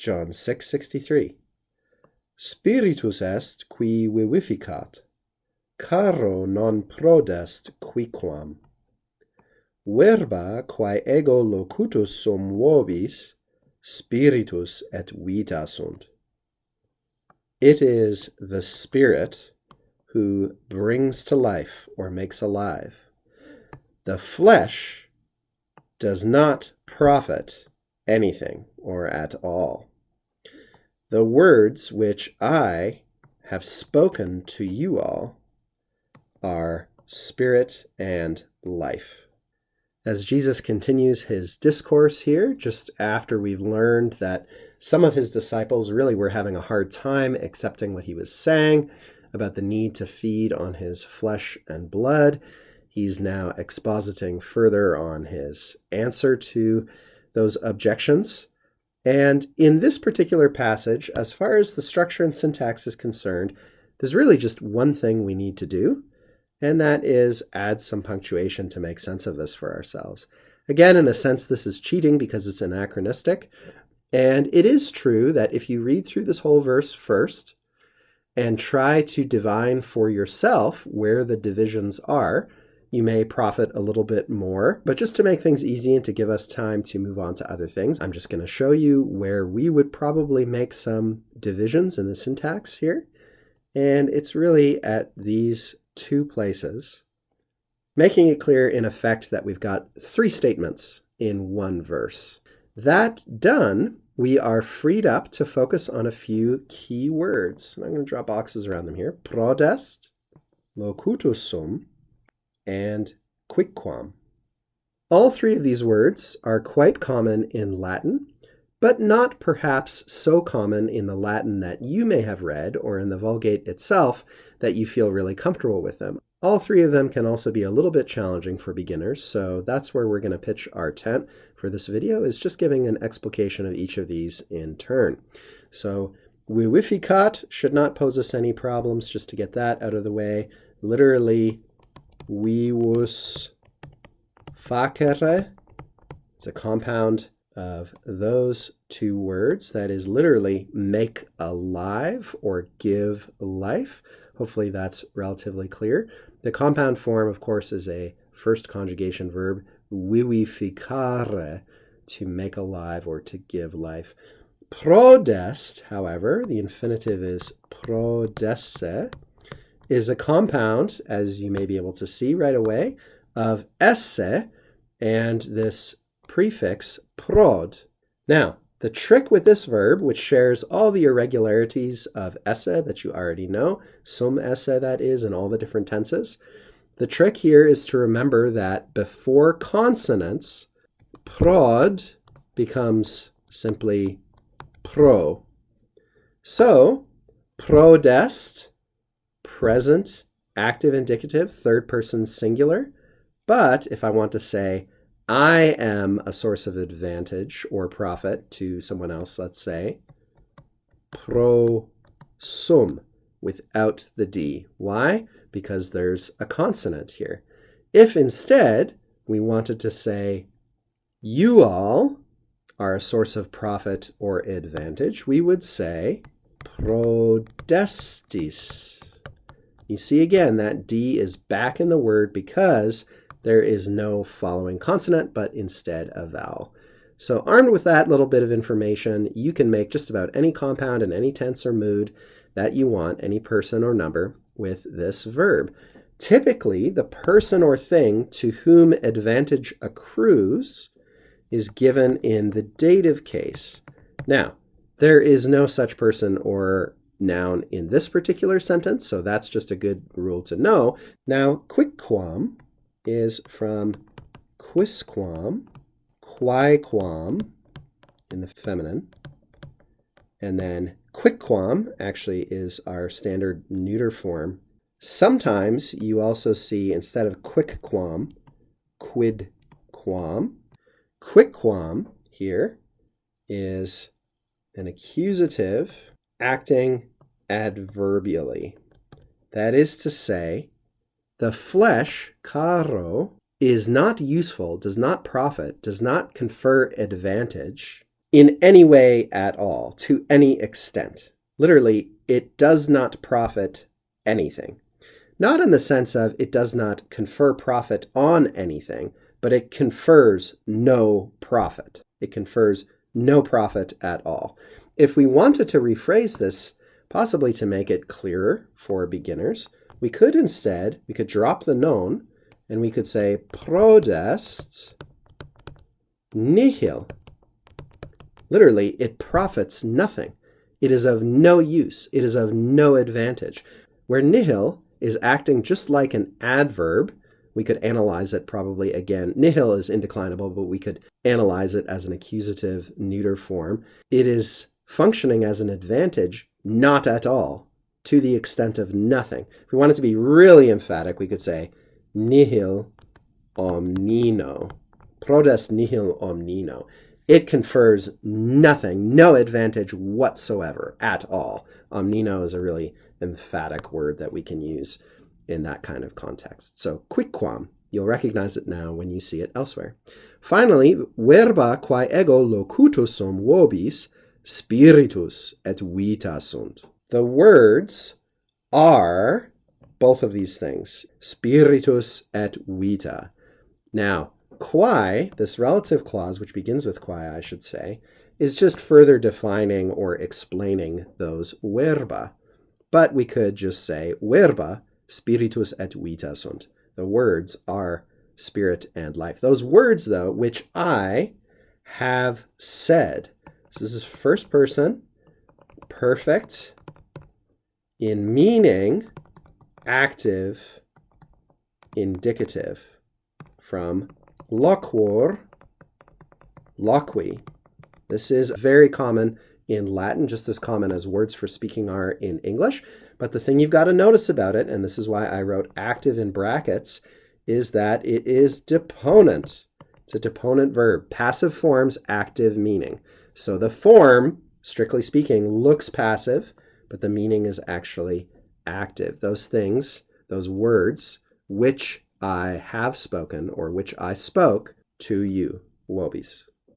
John 6:63. Spiritus est qui vivificat, caro non prodest quiquam. Verba quae ego locutus sum vobis, spiritus et vita sunt. It is the Spirit who brings to life or makes alive. The flesh does not profit anything or at all. The words which I have spoken to you all are spirit and life. As Jesus continues his discourse here, just after we've learned that some of his disciples really were having a hard time accepting what he was saying about the need to feed on his flesh and blood, he's now expositing further on his answer to those objections. And in this particular passage, as far as the structure and syntax is concerned, there's really just one thing we need to do, and that is add some punctuation to make sense of this for ourselves. Again, in a sense, this is cheating because it's anachronistic. And it is true that if you read through this whole verse first and try to divine for yourself where the divisions are, you may profit a little bit more. But just to make things easy and to give us time to move on to other things, I'm just going to show you where we would probably make some divisions in the syntax here. And it's really at these two places, making it clear in effect that we've got three statements in one verse. That done, we are freed up to focus on a few key words. And I'm going to draw boxes around them here. Prodest, locutus sum, and quicquam. All three of these words are quite common in Latin, but not perhaps so common in the Latin that you may have read or in the Vulgate itself that you feel really comfortable with them. All three of them can also be a little bit challenging for beginners, so that's where we're going to pitch our tent for this video, is just giving an explication of each of these in turn. So vivificat should not pose us any problems, just to get that out of the way. Literally, vivus facere. It's a compound of those two words. That is literally make alive or give life. Hopefully that's relatively clear. The compound form, of course, is a first conjugation verb, vivificare, to make alive or to give life. Prodest, however, the infinitive is prodesse, is a compound, as you may be able to see right away, of esse and this prefix prod. Now, the trick with this verb, which shares all the irregularities of esse that you already know, sum esse that is, in all the different tenses, the trick here is to remember that before consonants, prod becomes simply pro. So, prodest, present, active indicative, third person singular. But if I want to say, I am a source of advantage or profit to someone else, let's say, pro sum, without the D. Why? Because there's a consonant here. If instead we wanted to say, you all are a source of profit or advantage, we would say, prodestis. You see again, that D is back in the word because there is no following consonant, but instead a vowel. So armed with that little bit of information, you can make just about any compound in any tense or mood that you want, any person or number, with this verb. Typically, the person or thing to whom advantage accrues is given in the dative case. Now, there is no such person or noun in this particular sentence, so that's just a good rule to know. Now, quicquam is from quisquam, quaequam in the feminine, and then quicquam actually is our standard neuter form. Sometimes you also see, instead of quicquam, quidquam. Quicquam here is an accusative acting adverbially. That is to say, the flesh, caro, is not useful, does not profit, does not confer advantage in any way at all, to any extent. Literally, it does not profit anything. Not in the sense of it does not confer profit on anything, but it confers no profit. It confers no profit at all. If we wanted to rephrase this, possibly to make it clearer for beginners, we could drop the non, and we could say prodest nihil. Literally, it profits nothing. It is of no use. It is of no advantage. Where nihil is acting just like an adverb, we could analyze it probably again. Nihil is indeclinable, but we could analyze it as an accusative neuter form. It is functioning as an advantage, not at all, to the extent of nothing. If we wanted to be really emphatic, we could say nihil omnino. Prodest nihil omnino. It confers nothing, no advantage whatsoever at all. Omnino is a really emphatic word that we can use in that kind of context. So quicquam, you'll recognize it now when you see it elsewhere. Finally, verba quae ego locutus sum vobis, spiritus et vita sunt. The words are both of these things, spiritus et vita. Now, quae, this relative clause, which begins with quae, I should say, is just further defining or explaining those verba. But we could just say verba spiritus et vita sunt. The words are spirit and life. Those words, though, which I have said. So this is first person, perfect, in meaning, active, indicative, from loquor, loqui. This is very common in Latin, just as common as words for speaking are in English. But the thing you've got to notice about it, and this is why I wrote active in brackets, is that it is deponent. It's a deponent verb. Passive forms active meaning. So the form, strictly speaking, looks passive, but the meaning is actually active. Those things, those words, which I have spoken or which I spoke to you, vobis.